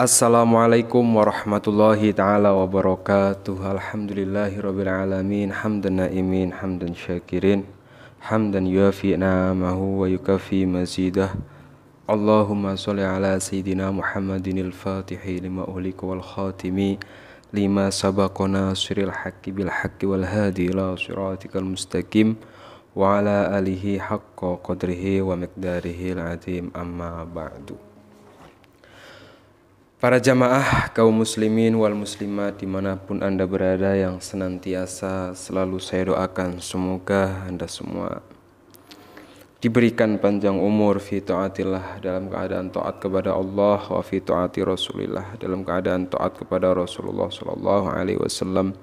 Assalamualaikum warahmatullahi ta'ala wabarakatuh. Alhamdulillahirabbil alamin, hamdan naimin, hamdan syakirin, hamdan yuafi na'amahu wa yukafi mazidah. Allahumma sholli ala sayyidina Muhammadinil fatihi lima uhlika wal khatimi lima sabaqana siril haqqi bil haqqi wal hadi ila siratikal mustaqim wa ala alihi haqqa qadrihi wa miqdarihi al-azim, amma ba'du. Para jamaah kaum muslimin wal muslimat dimanapun anda berada, yang senantiasa selalu saya doakan semoga anda semua diberikan panjang umur fi taatillah, dalam keadaan taat kepada Allah, wa fi taati Rasulillah, dalam keadaan taat kepada Rasulullah sallallahu alaihi wasallam,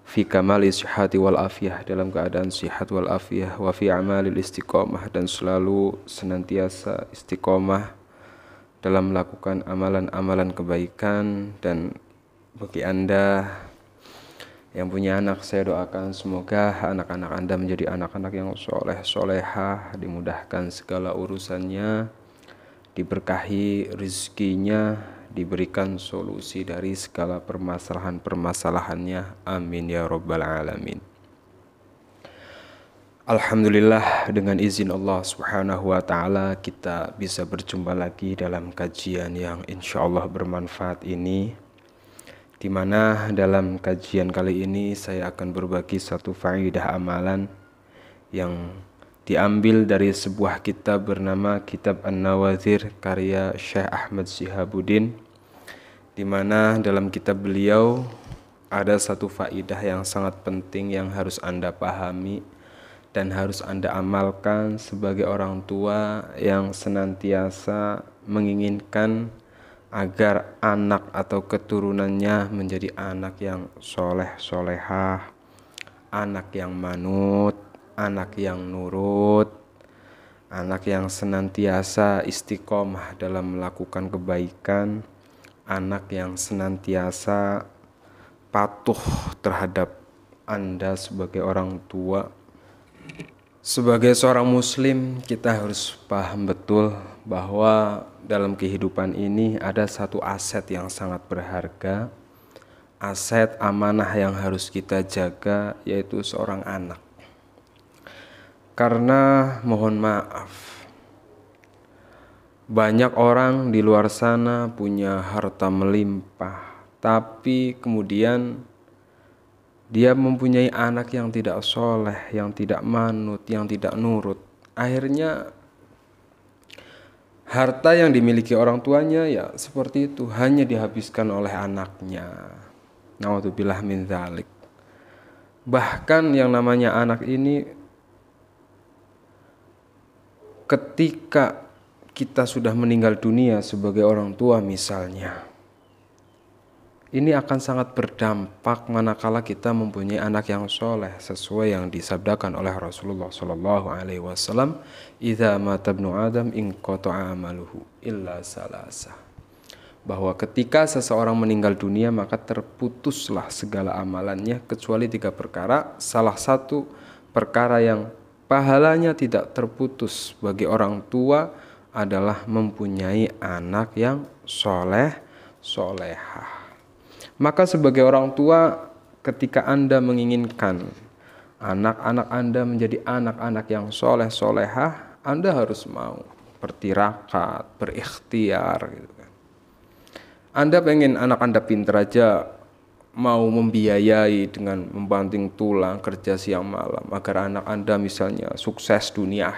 fi kamali sihhati wal afiyah, dalam keadaan sihat wal afiyah, wa fi amalil istiqomah, dan selalu senantiasa istiqomah dalam melakukan amalan-amalan kebaikan. Dan bagi anda yang punya anak, saya doakan semoga anak-anak anda menjadi anak-anak yang soleh, solehah, dimudahkan segala urusannya, diberkahi rezekinya, diberikan solusi dari segala permasalahan-permasalahannya. Amin ya rabbal alamin. Alhamdulillah, dengan izin Allah subhanahu wa ta'ala kita bisa berjumpa lagi dalam kajian yang insya Allah bermanfaat ini, di mana dalam kajian kali ini saya akan berbagi satu faedah amalan yang diambil dari sebuah kitab bernama Kitab An-Nawazir karya Syekh Ahmad Syihabuddin, di mana dalam kitab beliau ada satu faedah yang sangat penting yang harus anda pahami dan harus anda amalkan sebagai orang tua yang senantiasa menginginkan agar anak atau keturunannya menjadi anak yang soleh solehah, anak yang manut, anak yang nurut, anak yang senantiasa istiqomah dalam melakukan kebaikan, anak yang senantiasa patuh terhadap anda sebagai orang tua. Sebagai seorang muslim, kita harus paham betul bahwa dalam kehidupan ini ada satu aset yang sangat berharga, aset amanah yang harus kita jaga, yaitu seorang anak. Karena mohon maaf, banyak orang di luar sana punya harta melimpah, tapi kemudian dia mempunyai anak yang tidak soleh, yang tidak manut, yang tidak nurut. Akhirnya harta yang dimiliki orang tuanya ya seperti itu, hanya dihabiskan oleh anaknya. Naudzubillah min dzalik. Bahkan yang namanya anak ini, ketika kita sudah meninggal dunia sebagai orang tua misalnya, ini akan sangat berdampak manakala kita mempunyai anak yang soleh, sesuai yang disabdakan oleh Rasulullah Sallallahu Alaihi Wasallam, "Idza mata ibnu Adam inqata'a amaluhu illa salasa." Bahwa ketika seseorang meninggal dunia maka terputuslah segala amalannya kecuali 3 perkara. Salah satu perkara yang pahalanya tidak terputus bagi orang tua adalah mempunyai anak yang soleh, solehah. Maka sebagai orang tua, ketika anda menginginkan anak-anak anda menjadi anak-anak yang soleh solehah, anda harus mau bertirakat, berikhtiar gitu kan. Anda pengen anak anda pintar aja, mau membiayai dengan membanting tulang kerja siang malam agar anak anda misalnya sukses dunia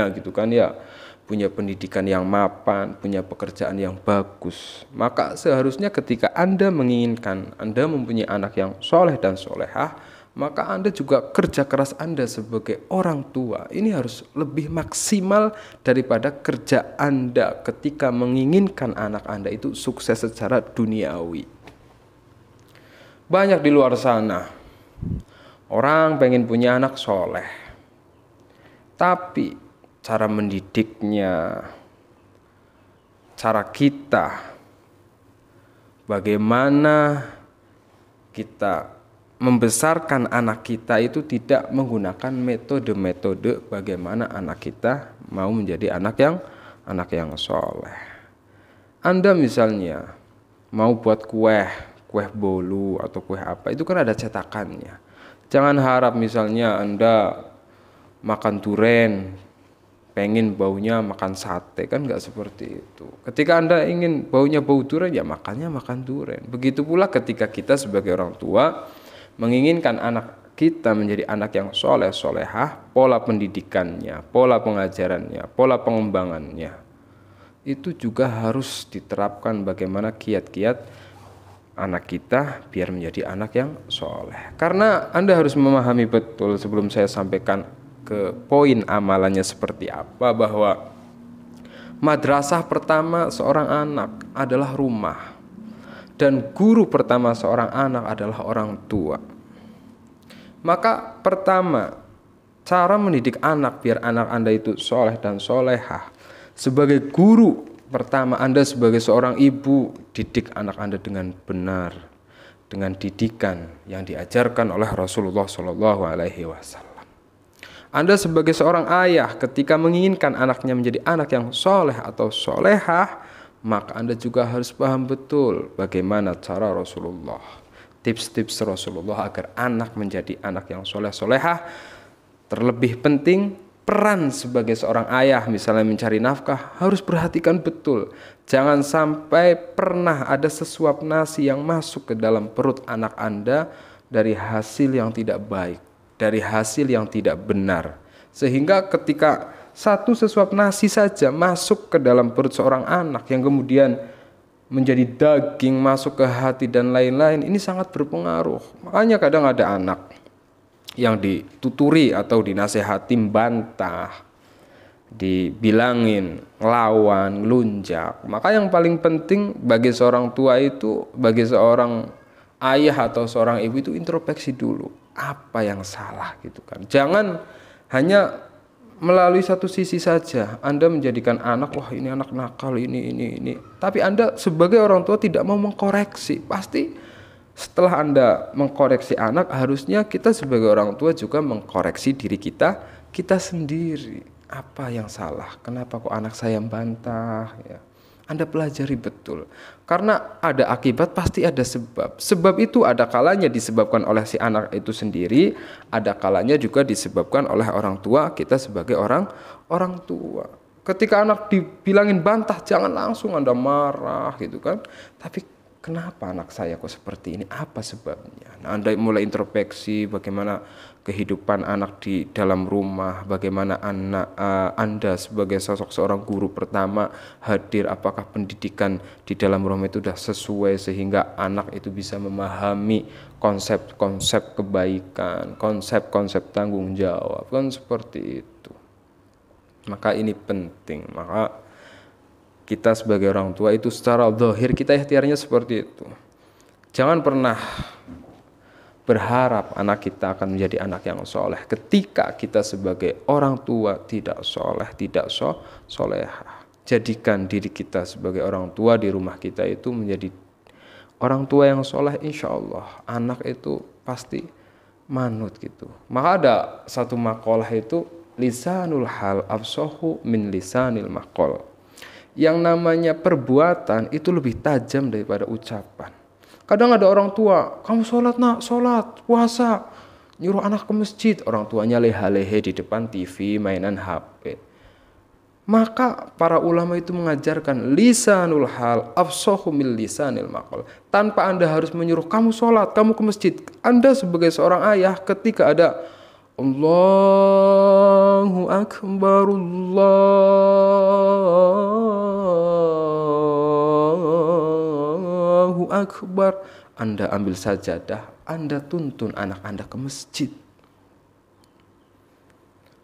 gitu kan ya, punya pendidikan yang mapan, punya pekerjaan yang bagus. Maka seharusnya ketika anda menginginkan anda mempunyai anak yang soleh dan solehah, maka anda juga kerja keras anda sebagai orang tua ini harus lebih maksimal daripada kerja anda ketika menginginkan anak anda itu sukses secara duniawi. Banyak di luar sana orang pengen punya anak soleh, tapi cara mendidiknya, cara kita, bagaimana kita membesarkan anak kita itu tidak menggunakan metode-metode bagaimana anak kita mau menjadi anak yang soleh. Anda misalnya mau buat kue bolu atau kue apa, itu kan ada cetakannya. Jangan harap misalnya Anda makan duren, pengen baunya makan sate, kan nggak seperti itu. Ketika Anda ingin baunya bau duren, ya makannya makan duren. Begitu pula ketika kita sebagai orang tua menginginkan anak kita menjadi anak yang soleh solehah, pola pendidikannya, pola pengajarannya, pola pengembangannya, itu juga harus diterapkan bagaimana kiat-kiat anak kita biar menjadi anak yang soleh. Karena Anda harus memahami betul sebelum saya sampaikan ke poin amalannya seperti apa, bahwa madrasah pertama seorang anak adalah rumah, dan guru pertama seorang anak adalah orang tua. Maka pertama, cara mendidik anak biar anak Anda itu soleh dan solehah, sebagai guru pertama Anda sebagai seorang ibu, didik anak Anda dengan benar, dengan didikan yang diajarkan oleh Rasulullah SAW. Anda sebagai seorang ayah ketika menginginkan anaknya menjadi anak yang soleh atau solehah, maka Anda juga harus paham betul bagaimana cara Rasulullah, tips-tips Rasulullah agar anak menjadi anak yang soleh solehah. Terlebih penting, peran sebagai seorang ayah misalnya mencari nafkah, harus perhatikan betul. Jangan sampai pernah ada sesuap nasi yang masuk ke dalam perut anak Anda dari hasil yang tidak baik, dari hasil yang tidak benar. Sehingga ketika satu sesuap nasi saja masuk ke dalam perut seorang anak yang kemudian menjadi daging, masuk ke hati dan lain-lain, ini sangat berpengaruh. Makanya kadang ada anak yang dituturi atau dinasehati bantah, dibilangin ngelawan, lunjak. Maka yang paling penting bagi seorang tua itu, bagi seorang ayah atau seorang ibu itu introspeksi dulu, apa yang salah gitu kan. Jangan hanya melalui satu sisi saja Anda menjadikan anak, wah ini anak nakal, ini. Tapi Anda sebagai orang tua tidak mau mengkoreksi. Pasti setelah Anda mengkoreksi anak, harusnya kita sebagai orang tua juga mengkoreksi diri kita sendiri. Apa yang salah? Kenapa kok anak saya bantah? Ya. Anda pelajari betul. Karena ada akibat, pasti ada sebab. Sebab itu ada kalanya disebabkan oleh si anak itu sendiri, ada kalanya juga disebabkan oleh orang tua kita sebagai orang tua. Ketika anak dibilangin bantah, jangan langsung Anda marah gitu kan. Tapi kenapa anak saya kok seperti ini? Apa sebabnya? Nah, Anda mulai introspeksi bagaimana kehidupan anak di dalam rumah, bagaimana Anda sebagai sosok seorang guru pertama hadir, apakah pendidikan di dalam rumah itu sudah sesuai sehingga anak itu bisa memahami konsep-konsep kebaikan, konsep-konsep tanggung jawab, kan seperti itu. Maka ini penting. Maka kita sebagai orang tua itu secara zahir kita ikhtiarnya seperti itu. Jangan pernah berharap anak kita akan menjadi anak yang soleh ketika kita sebagai orang tua tidak soleh, tidak solehah. Jadikan diri kita sebagai orang tua di rumah kita itu menjadi orang tua yang soleh, insya Allah anak itu pasti manut gitu. Maka ada satu makalah itu, lisanul hal afsahu min lisanil maqal. Yang namanya perbuatan itu lebih tajam daripada ucapan. Kadang ada orang tua, kamu sholat nak, sholat, puasa, nyuruh anak ke masjid, orang tuanya leha-lehe di depan TV, mainan HP. Maka para ulama itu mengajarkan lisanul hal afsahu min lisanil maqal. Tanpa Anda harus menyuruh kamu sholat, kamu ke masjid. Anda sebagai seorang ayah ketika ada Allahu Akbar, Allahu Akbar, Anda ambil sajadah, Anda tuntun anak Anda ke masjid.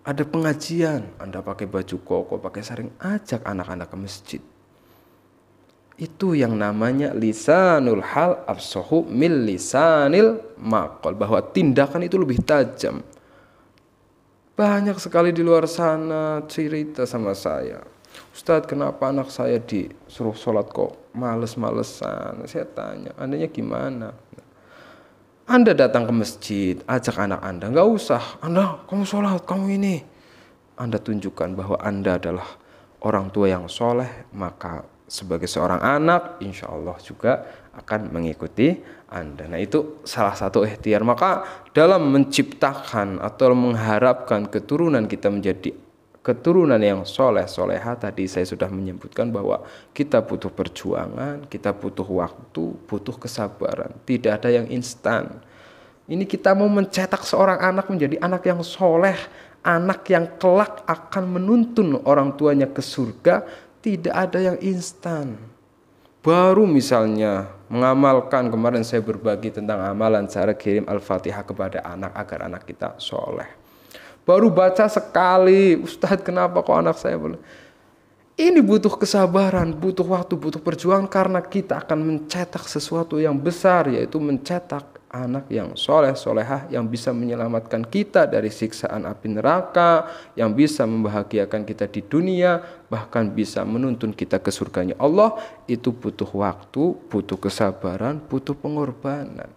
Ada pengajian, Anda pakai baju koko, pakai sarung, ajak anak-anak ke masjid. Itu yang namanya lisanul hal afsahu min lisanil maqal, bahwa tindakan itu lebih tajam. Banyak sekali di luar sana cerita sama saya, Ustadz, kenapa anak saya disuruh sholat kok males-malesan? Saya tanya, Andanya gimana? Anda datang ke masjid, ajak anak Anda, nggak usah, Anda kamu sholat, kamu ini. Anda tunjukkan bahwa Anda adalah orang tua yang soleh, maka sebagai seorang anak, insya Allah juga akan mengikuti Anda. Nah, itu salah satu ikhtiar. Maka dalam menciptakan atau mengharapkan keturunan kita menjadi keturunan yang soleh soleha, tadi saya sudah menyebutkan bahwa kita butuh perjuangan, kita butuh waktu, butuh kesabaran. Tidak ada yang instan. Ini kita mau mencetak seorang anak menjadi anak yang soleh, anak yang kelak akan menuntun orang tuanya ke surga, tidak ada yang instan. Baru misalnya mengamalkan, kemarin saya berbagi tentang amalan cara kirim Al-Fatihah kepada anak agar anak kita soleh. Baru baca sekali, Ustadz kenapa kok anak saya boleh? Ini butuh kesabaran, butuh waktu, butuh perjuangan, karena kita akan mencetak sesuatu yang besar, yaitu mencetak anak yang soleh solehah, yang bisa menyelamatkan kita dari siksaan api neraka, yang bisa membahagiakan kita di dunia, bahkan bisa menuntun kita ke surganya Allah. Itu butuh waktu, butuh kesabaran, butuh pengorbanan.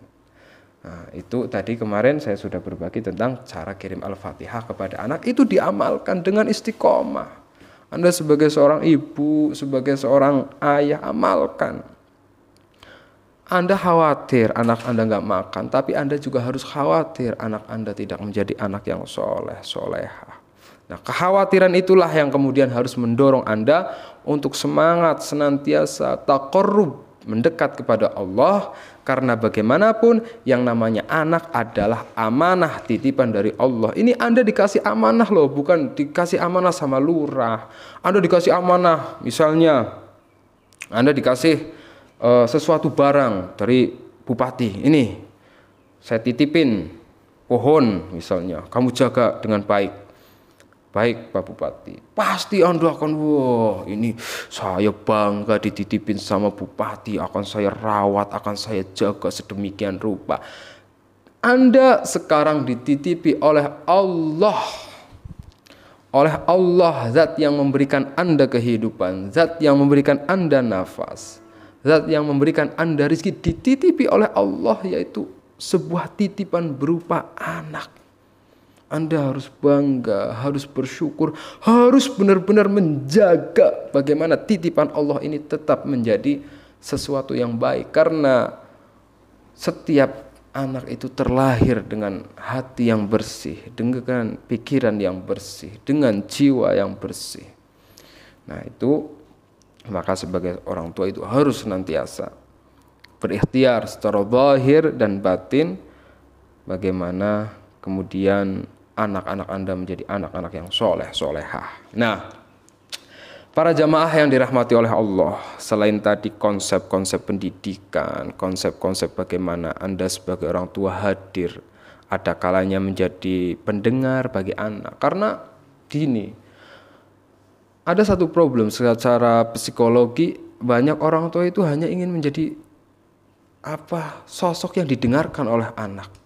Nah, itu tadi kemarin saya sudah berbagi tentang cara kirim Al-Fatihah kepada anak. Itu diamalkan dengan istiqomah. Anda sebagai seorang ibu, sebagai seorang ayah, amalkan. Anda khawatir anak Anda nggak makan, tapi Anda juga harus khawatir anak Anda tidak menjadi anak yang soleh, soleha. Nah, kekhawatiran itulah yang kemudian harus mendorong Anda untuk semangat senantiasa taqarrub, mendekat kepada Allah, karena bagaimanapun yang namanya anak adalah amanah titipan dari Allah. Ini Anda dikasih amanah loh, bukan dikasih amanah sama lurah. Anda dikasih amanah, misalnya Anda dikasih sesuatu barang dari bupati, ini saya titipin pohon misalnya, kamu jaga dengan baik. Baik Pak Bupati, pasti Anda akan, wah ini saya bangga dititipin sama Bupati, akan saya rawat, akan saya jaga sedemikian rupa. Anda sekarang dititipi oleh Allah, zat yang memberikan Anda kehidupan, zat yang memberikan Anda nafas, zat yang memberikan Anda rezeki, dititipi oleh Allah, yaitu sebuah titipan berupa anak. Anda harus bangga, harus bersyukur, harus benar-benar menjaga bagaimana titipan Allah ini tetap menjadi sesuatu yang baik. Karena setiap anak itu terlahir dengan hati yang bersih, dengan pikiran yang bersih, dengan jiwa yang bersih. Nah itu, maka sebagai orang tua itu harus senantiasa berikhtiar secara zahir dan batin bagaimana kemudian anak-anak Anda menjadi anak-anak yang soleh, solehah. Nah, para jamaah yang dirahmati oleh Allah, selain tadi konsep-konsep pendidikan, konsep-konsep bagaimana Anda sebagai orang tua hadir, ada kalanya menjadi pendengar bagi anak. Karena gini, ada satu problem secara psikologi, banyak orang tua itu hanya ingin menjadi sosok yang didengarkan oleh anak.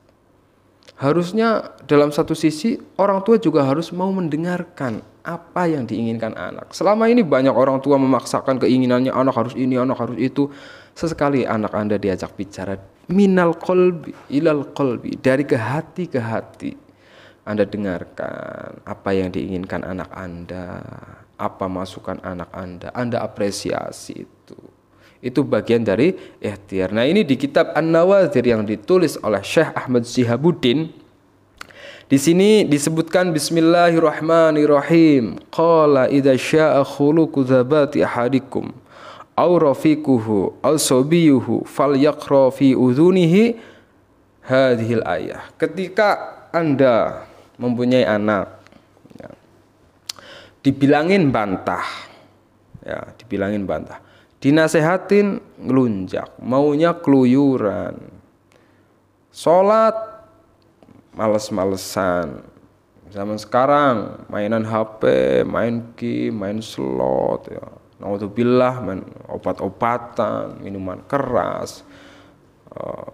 Harusnya dalam satu sisi orang tua juga harus mau mendengarkan apa yang diinginkan anak. Selama ini banyak orang tua memaksakan keinginannya, anak harus ini, anak harus itu. Sesekali anak Anda diajak bicara minal qalbi ilal qalbi, dari ke hati ke hati. Anda dengarkan apa yang diinginkan anak Anda, apa masukan anak Anda apresiasi itu. Itu bagian dari ikhtiar. Nah ini di kitab An-Nawazir yang ditulis oleh Syekh Ahmad Syihabuddin. Di sini disebutkan Bismillahirrahmanirrahim. Qala idza syaa khuluqu dzabati ahadikum aw rafiquhu aw sabiyuhu falyaqra fi udhunihi hadhil ayah. Ketika Anda mempunyai anak, ya, dibilangin bantah. Dinasehatin ngelunjak, maunya keluyuran, sholat males-malesan. Zaman sekarang mainan HP, main game, main slot, ya. Naudzubillah, main obat-obatan, minuman keras,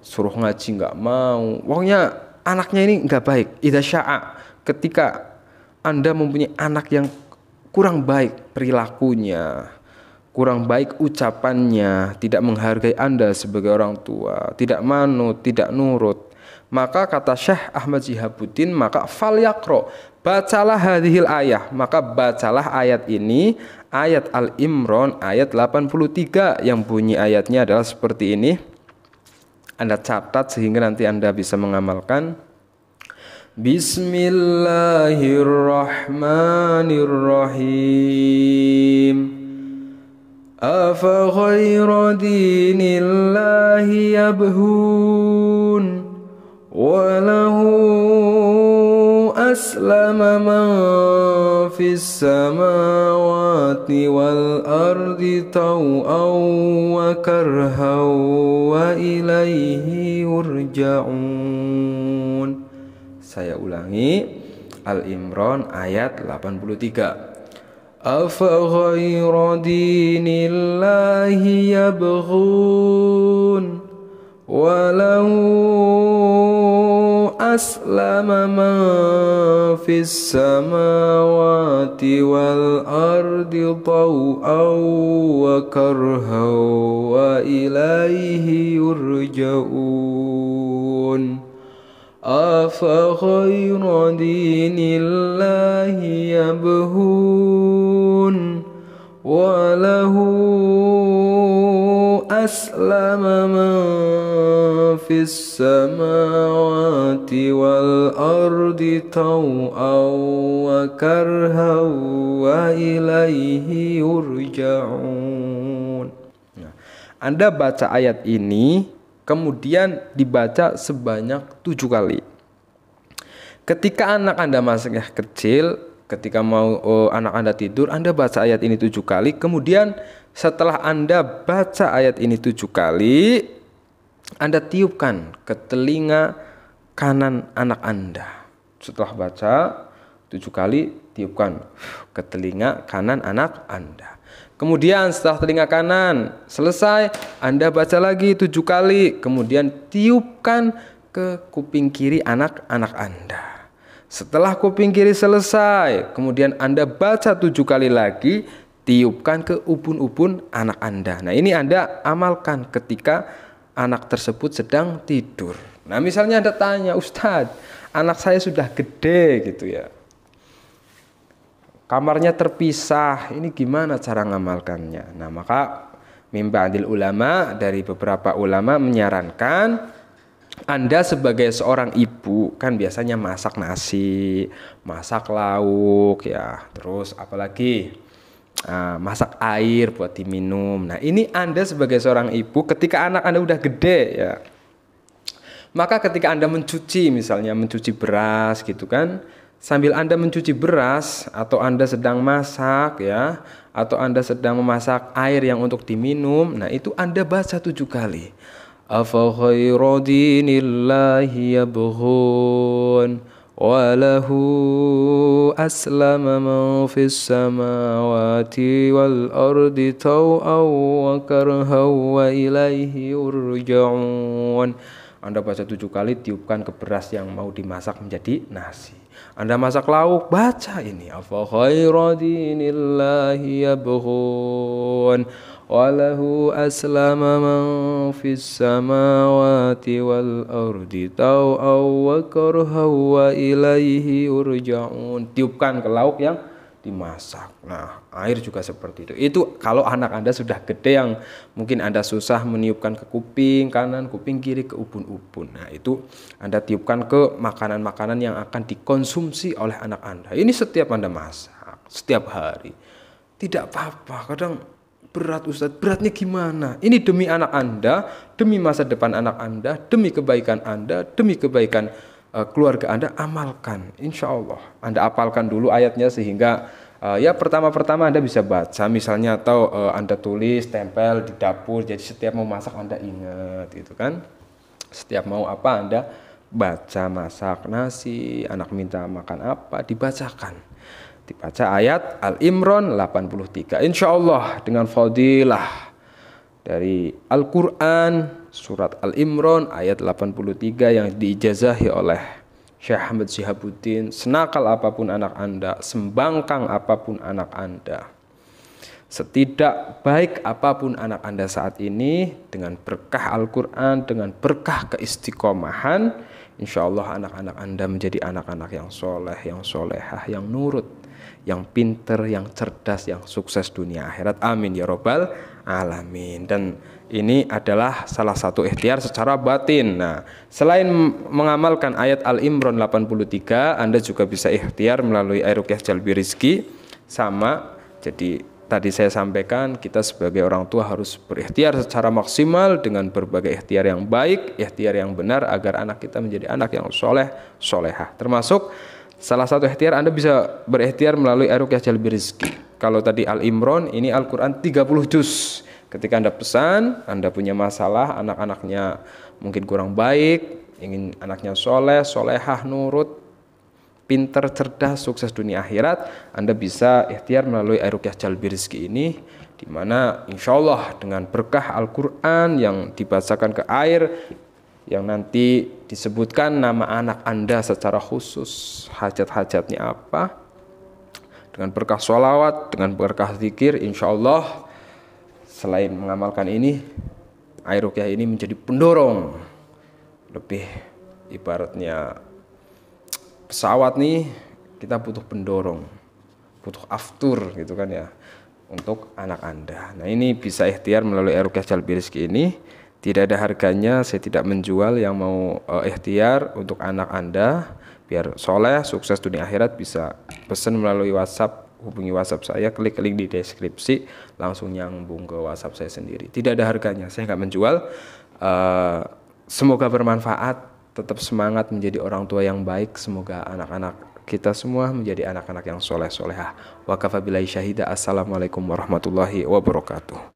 suruh ngaji nggak mau. Pokoknya anaknya ini nggak baik. Idza syaa, ketika Anda mempunyai anak yang kurang baik perilakunya, kurang baik ucapannya, tidak menghargai Anda sebagai orang tua, tidak manut, tidak nurut, maka kata Syekh Ahmad Syihabuddin, maka falyaqra, bacalah hadhil ayah, maka bacalah ayat ini ayat Al-Imran ayat 83 yang bunyi ayatnya adalah seperti ini. Anda catat sehingga nanti Anda bisa mengamalkan. Bismillahirrahmanirrahim. Afa ghayra dinillahi yabhun wa lahu aslama man fis samawati wal ardi taw'aw wa karhaw wa ilaihi yurja'un. Saya ulangi, Al-Imran ayat 83. Afa ghayra dinillahi yabghun wa lahu aslama man fis samawati wal ardi taw'aw wa karhaw wa ilaihi yurja'un. Afa ghayra dinillahi yabghun wa lahu aslama man fis samawati wal ardi taw'aw wa karhaw wa ilaihi yurja'un. Anda baca ayat ini kemudian dibaca sebanyak 7 kali. Ketika anak Anda masih kecil, ketika mau anak Anda tidur, Anda baca ayat ini 7 kali. Kemudian setelah Anda baca ayat ini 7 kali, Anda tiupkan ke telinga kanan anak Anda. Setelah baca 7 kali, tiupkan ke telinga kanan anak Anda. Kemudian setelah telinga kanan selesai, Anda baca lagi 7 kali. Kemudian tiupkan ke kuping kiri anak-anak Anda. Setelah kuping kiri selesai, kemudian Anda baca 7 kali lagi, tiupkan ke ubun-ubun anak Anda. Nah, ini Anda amalkan ketika anak tersebut sedang tidur. Nah, misalnya Anda tanya, Ustadz, anak saya sudah gede gitu ya, kamarnya terpisah, ini gimana cara ngamalkannya? Nah, maka mimba'dil ulama, dari beberapa ulama menyarankan Anda sebagai seorang ibu kan biasanya masak nasi, masak lauk ya, terus apalagi masak air buat diminum. Nah, ini Anda sebagai seorang ibu ketika anak Anda udah gede ya, maka ketika Anda mencuci, misalnya mencuci beras gitu kan, sambil Anda mencuci beras atau Anda sedang masak ya, atau Anda sedang memasak air yang untuk diminum, nah itu Anda baca 7 kali. Afa ghayra dinillahi yabghun wa lahu aslama man fis samawati wal ardi taw'aw wa karhaw wa ilaihi yurja'un. Anda baca 7 kali, tiupkan ke beras yang mau dimasak menjadi nasi. Anda masak lauk, baca ini. Afa ghayra dinillahi yabghun wa lahu aslama man fis samawati wal ardi taw'aw wa karhaw wa ilaihi yurja'un. Tiupkan ke lauk yang dimasak. Nah, air juga seperti itu. Itu kalau anak Anda sudah gede yang mungkin Anda susah meniupkan ke kuping kanan, kuping kiri, ke ubun-ubun. Nah, itu Anda tiupkan ke makanan-makanan yang akan dikonsumsi oleh anak Anda. Ini setiap Anda masak, setiap hari. Tidak apa-apa. Kadang berat, Ustadz. Beratnya gimana? Ini demi anak Anda, demi masa depan anak Anda, demi kebaikan Anda, demi kebaikan keluarga Anda, amalkan. Insya Allah Anda apalkan dulu ayatnya sehingga ya pertama-pertama Anda bisa baca misalnya, atau Anda tulis, tempel di dapur, jadi setiap mau masak Anda ingat gitu kan. Setiap mau apa Anda baca, masak nasi, anak minta makan apa, dibacakan. Dibaca ayat Al-Imran 83. Insya Allah dengan fadilah dari Al-Quran surat Al-Imran ayat 83 yang diijazahi oleh Syekh Ahmad Syihabuddin. Senakal apapun anak Anda, sembangkang apapun anak Anda, setidak baik apapun anak Anda saat ini, dengan berkah Al-Quran, dengan berkah keistiqomahan, insya Allah anak-anak Anda menjadi anak-anak yang soleh, yang solehah, yang nurut yang pinter, yang cerdas, yang sukses dunia akhirat. Amin ya robbal alamin. Dan ini adalah salah satu ikhtiar secara batin. Nah, selain mengamalkan ayat Al-Imran 83, Anda juga bisa ikhtiar melalui air ruqyah jalbi rizki. Sama, jadi tadi saya sampaikan, kita sebagai orang tua harus berikhtiar secara maksimal dengan berbagai ikhtiar yang baik, ikhtiar yang benar agar anak kita menjadi anak yang soleh, solehah. Termasuk salah satu ikhtiar Anda bisa berikhtiar melalui ruqyah jalbi rizki. Kalau tadi Al-Imran, ini Al-Quran 30 juz. Ketika Anda pesan, Anda punya masalah, anak-anaknya mungkin kurang baik, ingin anaknya soleh, solehah, nurut, pinter, cerdas, sukses dunia akhirat, Anda bisa ikhtiar melalui ruqyah jalbi rizki ini, di mana insya Allah dengan berkah Al-Quran yang dibacakan ke air, yang nanti disebutkan nama anak Anda secara khusus, hajat-hajatnya apa, dengan berkah sholawat, dengan berkah zikir, insya Allah selain mengamalkan ini, air ruqyah ini menjadi pendorong, lebih ibaratnya pesawat nih, kita butuh pendorong, butuh aftur gitu kan ya, untuk anak Anda. Nah, ini bisa ikhtiar melalui ruqyah jalbi rizki ini. Tidak ada harganya, saya tidak menjual. Yang mau ikhtiar untuk anak Anda biar soleh, sukses dunia akhirat, bisa pesan melalui WhatsApp, hubungi WhatsApp saya, klik link di deskripsi, langsung nyambung ke WhatsApp saya sendiri. Tidak ada harganya, saya nggak menjual. Semoga bermanfaat. Tetap semangat menjadi orang tua yang baik. Semoga anak-anak kita semua menjadi anak-anak yang soleh solehah. Wa kafa billahi syahida. Assalamualaikum warahmatullahi wabarakatuh.